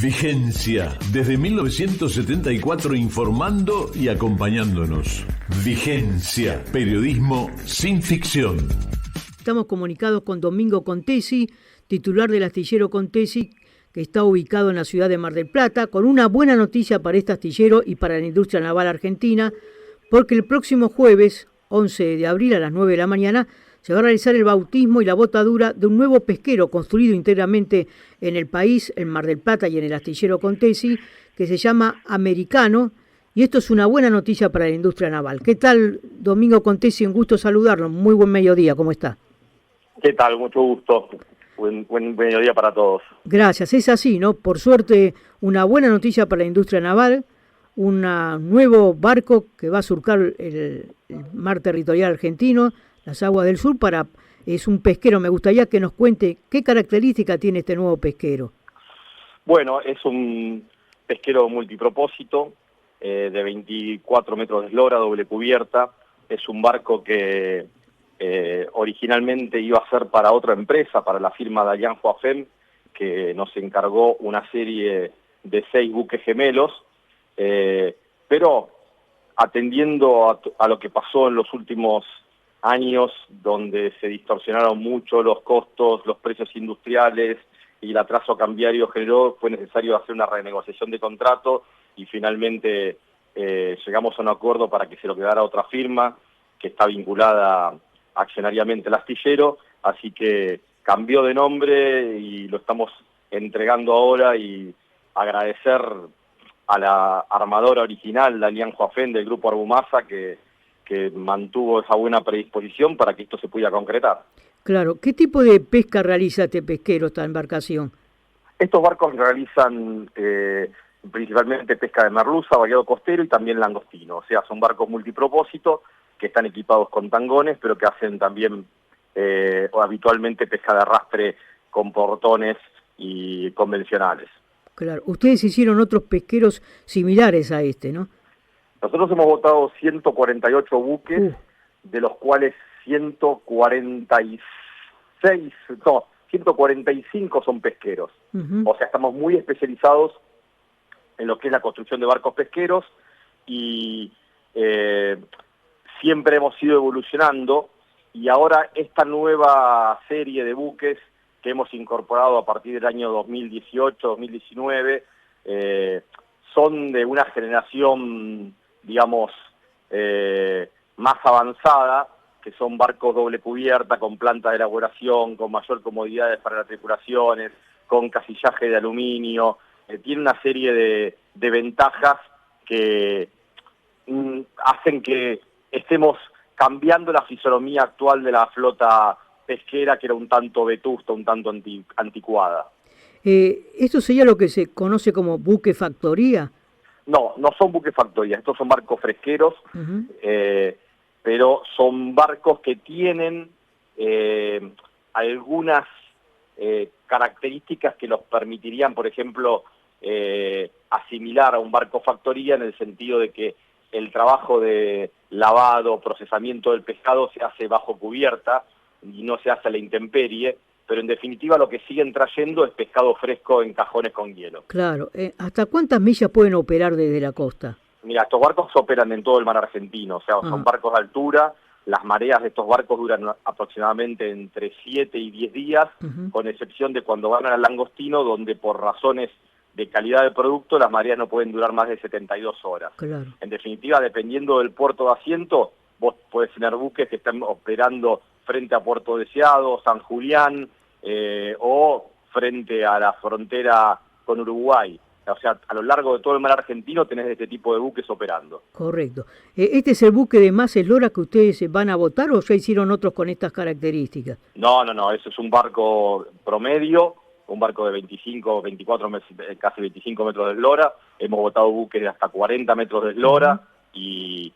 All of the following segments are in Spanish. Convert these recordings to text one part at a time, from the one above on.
Vigencia, desde 1974 informando y acompañándonos. Vigencia, periodismo sin ficción. Estamos comunicados con Domingo Contesi, titular del astillero Contesi, que está ubicado en la ciudad de Mar del Plata, con una buena noticia para este astillero y para la industria naval argentina, porque el próximo jueves, 11 de abril a las 9 de la mañana, se va a realizar el bautismo y la botadura de un nuevo pesquero construido íntegramente en el país, en Mar del Plata y en el astillero Contesi, que se llama Americano, y esto es una buena noticia para la industria naval. ¿Qué tal, Domingo Contesi? Un gusto saludarlo. Muy buen mediodía, ¿cómo está? ¿Qué tal? Mucho gusto. Buen mediodía para todos. Gracias, es así, ¿no? Por suerte, una buena noticia para la industria naval, un nuevo barco que va a surcar el mar territorial argentino, las aguas del sur, es un pesquero. Me gustaría que nos cuente qué característica tiene este nuevo pesquero. Bueno, es un pesquero multipropósito, de 24 metros de eslora, doble cubierta. Es un barco que originalmente iba a ser para otra empresa, para la firma Dalian Joafem, que nos encargó una serie de 6 buques gemelos, pero atendiendo a lo que pasó en los últimos años, donde se distorsionaron mucho los costos, los precios industriales y el atraso cambiario generó, fue necesario hacer una renegociación de contrato y finalmente llegamos a un acuerdo para que se lo quedara otra firma que está vinculada accionariamente al astillero, así que cambió de nombre y lo estamos entregando ahora, y agradecer a la armadora original, la Dalian Joafem del grupo Arbumasa, que mantuvo esa buena predisposición para que esto se pudiera concretar. Claro. ¿Qué tipo de pesca realiza este pesquero, esta embarcación? Estos barcos realizan principalmente pesca de merluza, variado costero y también langostino. O sea, son barcos multipropósito que están equipados con tangones, pero que hacen también habitualmente pesca de arrastre con portones y convencionales. Claro. Ustedes hicieron otros pesqueros similares a este, ¿no? Nosotros hemos votado 148 buques, de los cuales 145 son pesqueros. O sea, estamos muy especializados en lo que es la construcción de barcos pesqueros y siempre hemos ido evolucionando, y ahora esta nueva serie de buques que hemos incorporado a partir del año 2018-2019 son de una generación, digamos, más avanzada, que son barcos doble cubierta, con planta de elaboración, con mayor comodidades para las tripulaciones, con casillaje de aluminio. Tiene una serie de ventajas que hacen que estemos cambiando la fisonomía actual de la flota pesquera, que era un tanto vetusta, un tanto anticuada. ¿Esto sería lo que se conoce como buque factoría? No son buques factorías, estos son barcos fresqueros, pero son barcos que tienen algunas características que los permitirían, por ejemplo, asimilar a un barco factoría, en el sentido de que el trabajo de lavado, procesamiento del pescado se hace bajo cubierta y no se hace a la intemperie, pero en definitiva lo que siguen trayendo es pescado fresco en cajones con hielo. Claro. ¿Hasta cuántas millas pueden operar desde la costa? Mira, estos barcos operan en todo el mar argentino, o sea, son barcos de altura. Las mareas de estos barcos duran aproximadamente entre 7 y 10 días, con excepción de cuando van al langostino, donde por razones de calidad de producto las mareas no pueden durar más de 72 horas. Claro. En definitiva, dependiendo del puerto de asiento, vos podés tener buques que están operando frente a Puerto Deseado, San Julián, o frente a la frontera con Uruguay. O sea, a lo largo de todo el mar argentino tenés este tipo de buques operando. Correcto. ¿Este es el buque de más eslora que ustedes van a votar, o ya hicieron otros con estas características? No, eso es un barco promedio, un barco de 24, casi 25 metros de eslora. Hemos votado buques de hasta 40 metros de eslora y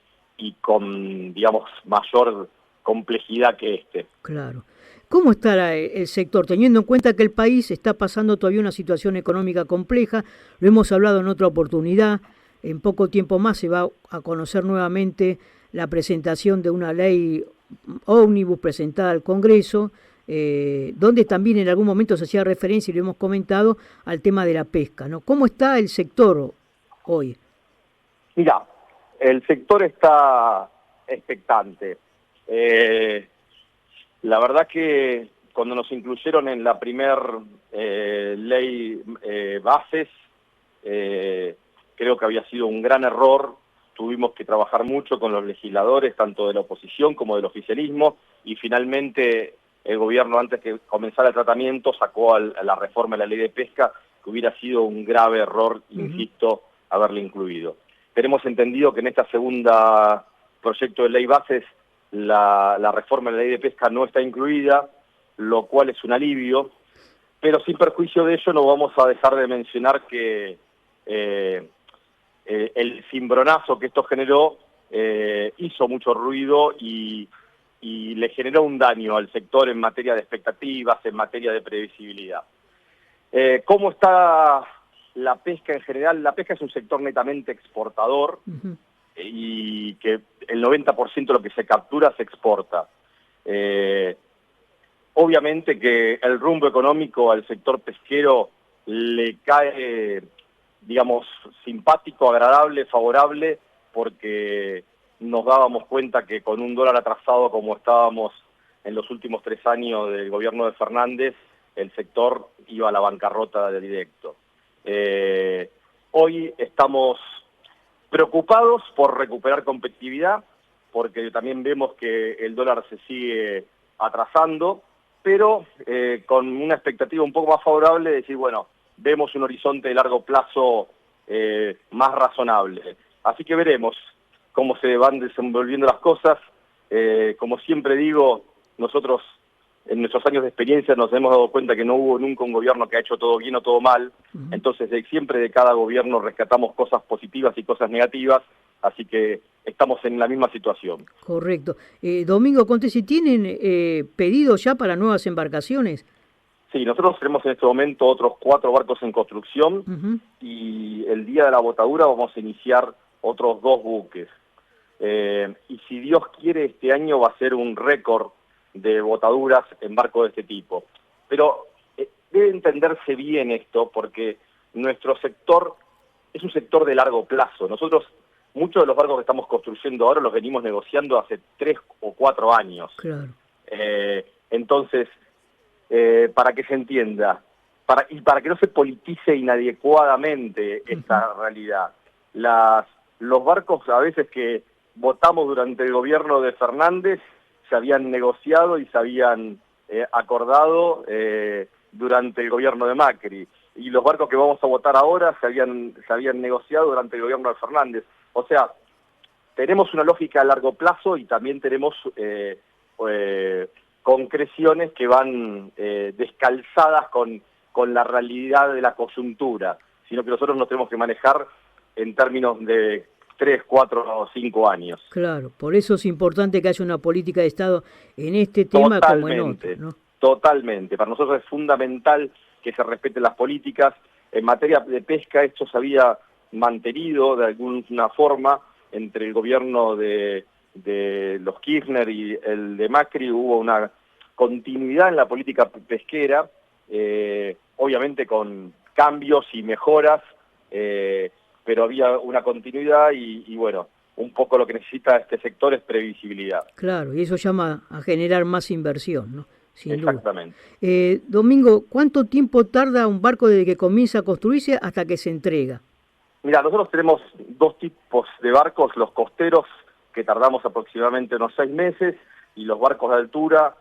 con, digamos, mayor complejidad que este. Claro. ¿Cómo está el sector, teniendo en cuenta que el país está pasando todavía una situación económica compleja? Lo hemos hablado en otra oportunidad. En poco tiempo más se va a conocer nuevamente la presentación de una ley ómnibus presentada al Congreso, donde también en algún momento se hacía referencia, y lo hemos comentado, al tema de la pesca, ¿no? ¿Cómo está el sector hoy? Mira, el sector está expectante. La verdad que cuando nos incluyeron en la primer ley bases, creo que había sido un gran error. Tuvimos que trabajar mucho con los legisladores, tanto de la oposición como del oficialismo, y finalmente el gobierno, antes que comenzara el tratamiento, sacó a la reforma de la ley de pesca, que hubiera sido un grave error, insisto, haberle incluido. Tenemos entendido que en esta segunda proyecto de ley bases la reforma de la ley de pesca no está incluida, lo cual es un alivio, pero sin perjuicio de ello no vamos a dejar de mencionar que el cimbronazo que esto generó hizo mucho ruido y le generó un daño al sector en materia de expectativas, en materia de previsibilidad. ¿Cómo está la pesca en general? La pesca es un sector netamente exportador y que el 90% de lo que se captura se exporta. Obviamente que el rumbo económico al sector pesquero le cae, digamos, simpático, agradable, favorable, porque nos dábamos cuenta que con un dólar atrasado como estábamos en los últimos 3 años del gobierno de Fernández, el sector iba a la bancarrota de directo. Hoy estamos preocupados por recuperar competitividad, porque también vemos que el dólar se sigue atrasando, pero con una expectativa un poco más favorable de decir, bueno, vemos un horizonte de largo plazo más razonable. Así que veremos cómo se van desenvolviendo las cosas. Como siempre digo, nosotros en nuestros años de experiencia nos hemos dado cuenta que no hubo nunca un gobierno que ha hecho todo bien o todo mal. Entonces siempre de cada gobierno rescatamos cosas positivas y cosas negativas, así que estamos en la misma situación. Correcto. Domingo Conte, ¿si tienen pedidos ya para nuevas embarcaciones? Sí, nosotros tenemos en este momento otros 4 barcos en construcción y el día de la botadura vamos a iniciar otros 2 buques. Y si Dios quiere, este año va a ser un récord de botaduras en barcos de este tipo. Pero debe entenderse bien esto, porque nuestro sector es un sector de largo plazo. Nosotros, muchos de los barcos que estamos construyendo ahora los venimos negociando hace 3 o 4 años. Claro. Entonces, para que se entienda, y para que no se politice inadecuadamente esta realidad, los barcos a veces que votamos durante el gobierno de Fernández se habían negociado y se habían acordado durante el gobierno de Macri, y los barcos que vamos a votar ahora se habían negociado durante el gobierno de Fernández. O sea, tenemos una lógica a largo plazo y también tenemos concreciones que van descalzadas con la realidad de la coyuntura, sino que nosotros nos tenemos que manejar en términos de 3, 4 o 5 años. Claro, por eso es importante que haya una política de Estado en este tema como en otros, ¿no? Totalmente. Para nosotros es fundamental que se respeten las políticas. En materia de pesca esto se había mantenido de alguna forma entre el gobierno de los Kirchner y el de Macri. Hubo una continuidad en la política pesquera, obviamente con cambios y mejoras, pero había una continuidad y bueno, un poco lo que necesita este sector es previsibilidad. Claro, y eso llama a generar más inversión, ¿no? Sin Exactamente. Duda. Domingo, ¿cuánto tiempo tarda un barco desde que comienza a construirse hasta que se entrega? Mira, nosotros tenemos 2 tipos de barcos, los costeros, que tardamos aproximadamente unos 6 meses, y los barcos de altura,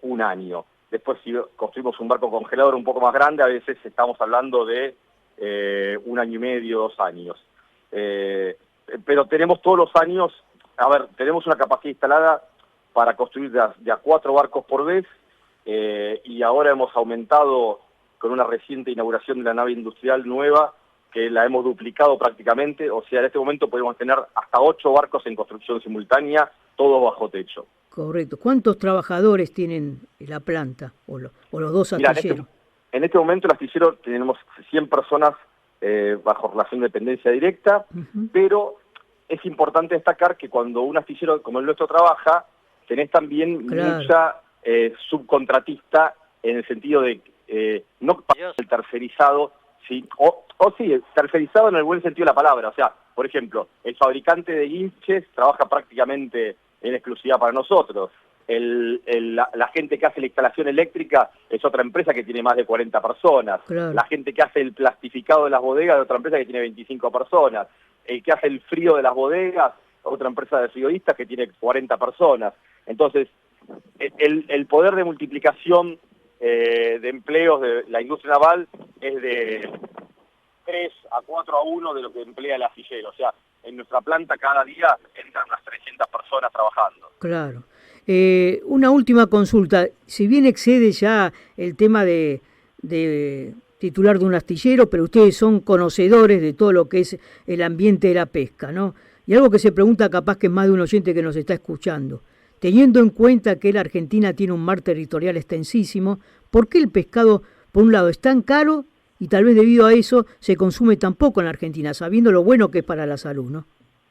1 año. Después, si construimos un barco congelador un poco más grande, a veces estamos hablando de 1 año y medio, 2 años. Pero tenemos todos los años, tenemos una capacidad instalada para construir de a 4 barcos por vez, y ahora hemos aumentado con una reciente inauguración de la nave industrial nueva, que la hemos duplicado prácticamente. O sea, en este momento podemos tener hasta 8 barcos en construcción simultánea, todos bajo techo. Correcto. ¿Cuántos trabajadores tienen la planta o los 2 astilleros? En este momento el astillero tenemos 100 personas bajo relación de dependencia directa, pero es importante destacar que cuando un astillero como el nuestro trabaja, tenés también mucha subcontratista en el sentido de no el tercerizado, ¿sí? O sí, tercerizado en el buen sentido de la palabra. O sea, por ejemplo, el fabricante de guinches trabaja prácticamente en exclusividad para nosotros. La gente que hace la instalación eléctrica es otra empresa que tiene más de 40 personas. Claro. La gente que hace el plastificado de las bodegas es otra empresa que tiene 25 personas. El que hace el frío de las bodegas, otra empresa de frigoristas que tiene 40 personas. Entonces, el poder de multiplicación de empleos de la industria naval es de 3 a 4 a 1 de lo que emplea el astillero. O sea, en nuestra planta cada día entran unas 300 personas trabajando. Claro. Una última consulta. Si bien excede ya el tema de titular de un astillero, pero ustedes son conocedores de todo lo que es el ambiente de la pesca, ¿no? Y algo que se pregunta capaz que es más de un oyente que nos está escuchando. Teniendo en cuenta que la Argentina tiene un mar territorial extensísimo, ¿por qué el pescado, por un lado, es tan caro y tal vez debido a eso se consume tan poco en la Argentina, sabiendo lo bueno que es para la salud, ¿no?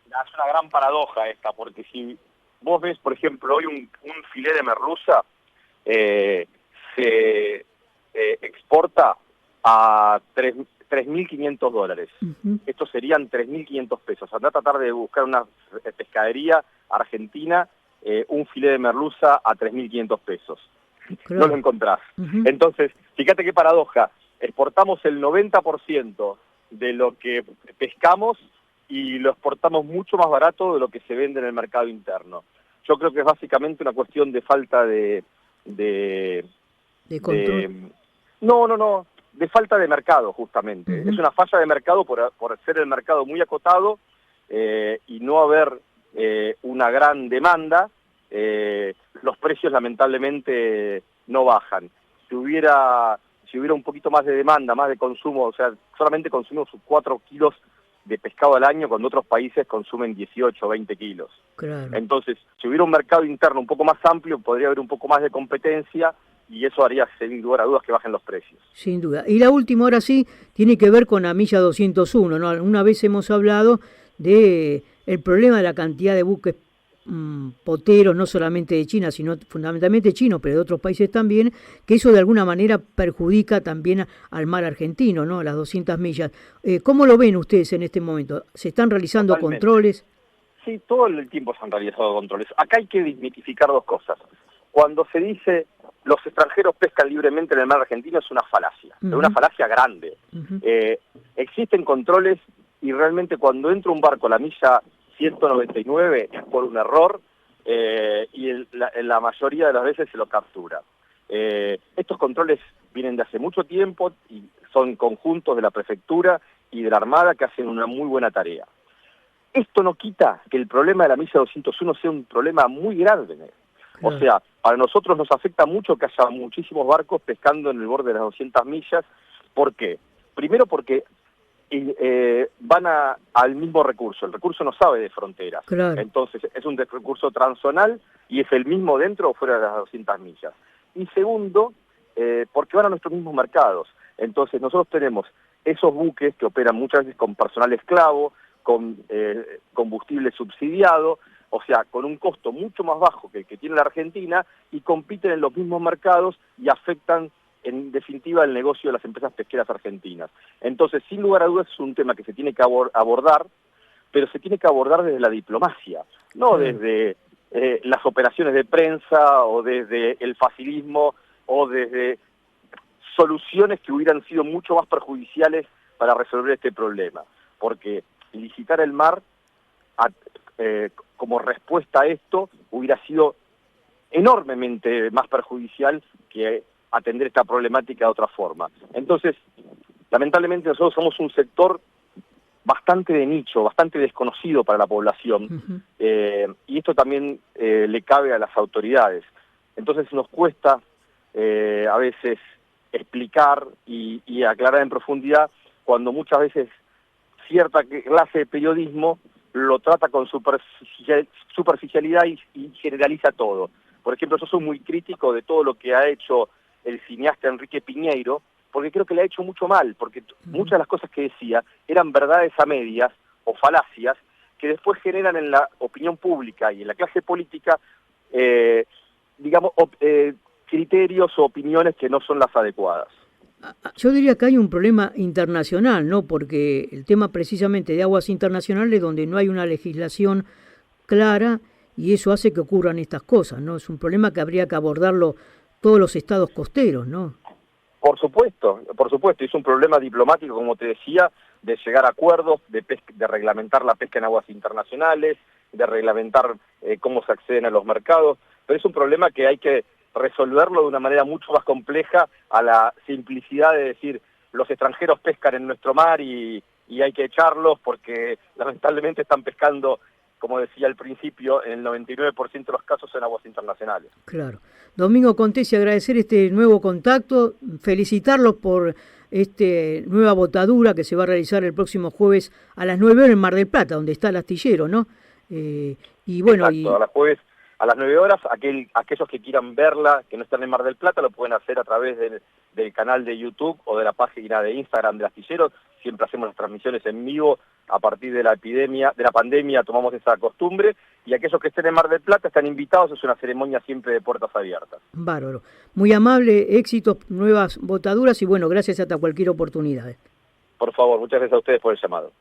Es una gran paradoja esta, porque si vos ves, por ejemplo, hoy un filé de merluza se exporta a $3.500. Uh-huh. Estos serían 3.500 pesos. Andá a tratar de buscar una pescadería argentina, un filé de merluza a 3.500 pesos. Claro. No lo encontrás. Uh-huh. Entonces, fíjate qué paradoja. Exportamos el 90% de lo que pescamos y lo exportamos mucho más barato de lo que se vende en el mercado interno. Yo creo que es básicamente una cuestión de falta de control. No, de falta de mercado, justamente. Uh-huh. Es una falla de mercado por ser el mercado muy acotado y no haber una gran demanda. Los precios lamentablemente no bajan. Si hubiera un poquito más de demanda, más de consumo, o sea, solamente consumimos 4 kilos de pescado al año, cuando otros países consumen 18 o 20 kilos. Claro. Entonces, si hubiera un mercado interno un poco más amplio, podría haber un poco más de competencia y eso haría, sin lugar a dudas, que bajen los precios. Sin duda. Y la última, ahora sí, tiene que ver con la milla 201, ¿no? Una vez hemos hablado de el problema de la cantidad de buques poteros, no solamente de China, sino fundamentalmente chinos, pero de otros países también, que eso de alguna manera perjudica también al mar argentino, ¿no? Las 200 millas. ¿Cómo lo ven ustedes en este momento? ¿Se están realizando Totalmente. Controles? Sí, todo el tiempo se han realizado controles. Acá hay que desmitificar dos cosas. Cuando se dice los extranjeros pescan libremente en el mar argentino es una falacia, Uh-huh. es una falacia grande. Uh-huh. Existen controles y realmente cuando entra un barco a la milla 199 es por un error y en la mayoría de las veces se lo captura. Estos controles vienen de hace mucho tiempo y son conjuntos de la prefectura y de la Armada que hacen una muy buena tarea. Esto no quita que el problema de la milla 201 sea un problema muy grande. Claro. O sea, para nosotros nos afecta mucho que haya muchísimos barcos pescando en el borde de las 200 millas. ¿Por qué? Primero porque van al mismo recurso. El recurso no sabe de fronteras. Claro. Entonces es un recurso transzonal y es el mismo dentro o fuera de las 200 millas. Y segundo, porque van a nuestros mismos mercados. Entonces nosotros tenemos esos buques que operan muchas veces con personal esclavo, con combustible subsidiado, o sea, con un costo mucho más bajo que el que tiene la Argentina y compiten en los mismos mercados y afectan en definitiva el negocio de las empresas pesqueras argentinas. Entonces, sin lugar a dudas es un tema que se tiene que abordar, pero se tiene que abordar desde la diplomacia, no desde las operaciones de prensa o desde el facilismo o desde soluciones que hubieran sido mucho más perjudiciales para resolver este problema, porque licitar el mar como respuesta a esto hubiera sido enormemente más perjudicial que atender esta problemática de otra forma. Entonces, lamentablemente nosotros somos un sector bastante de nicho, bastante desconocido para la población, uh-huh. Y esto también le cabe a las autoridades. Entonces nos cuesta a veces explicar y aclarar en profundidad cuando muchas veces cierta clase de periodismo lo trata con superficialidad y generaliza todo. Por ejemplo, yo soy muy crítico de todo lo que ha hecho el cineasta Enrique Piñeiro, porque creo que le ha hecho mucho mal, porque muchas de las cosas que decía eran verdades a medias o falacias que después generan en la opinión pública y en la clase política, criterios o opiniones que no son las adecuadas. Yo diría que hay un problema internacional, ¿no? Porque el tema precisamente de aguas internacionales donde no hay una legislación clara y eso hace que ocurran estas cosas, ¿no? Es un problema que habría que abordarlo todos los estados costeros, ¿no? Por supuesto, es un problema diplomático, como te decía, de llegar a acuerdos, de reglamentar la pesca en aguas internacionales, de reglamentar cómo se acceden a los mercados, pero es un problema que hay que resolverlo de una manera mucho más compleja a la simplicidad de decir los extranjeros pescan en nuestro mar y hay que echarlos porque lamentablemente están pescando, como decía al principio, en el 99% de los casos en aguas internacionales. Claro. Domingo Contesi, agradecer este nuevo contacto, felicitarlos por nueva botadura que se va a realizar el próximo jueves a las 9 horas en Mar del Plata, donde está el astillero, ¿no? Y bueno, exacto, a las jueves a las 9 horas, aquellos que quieran verla, que no están en Mar del Plata, lo pueden hacer a través del canal de YouTube o de la página de Instagram del astillero. Siempre hacemos las transmisiones en vivo. A partir de la pandemia tomamos esa costumbre, y aquellos que estén en Mar del Plata están invitados. Es una ceremonia siempre de puertas abiertas. Bárbaro. Muy amable, éxitos, nuevas botaduras y bueno, gracias hasta cualquier oportunidad. Por favor, muchas gracias a ustedes por el llamado.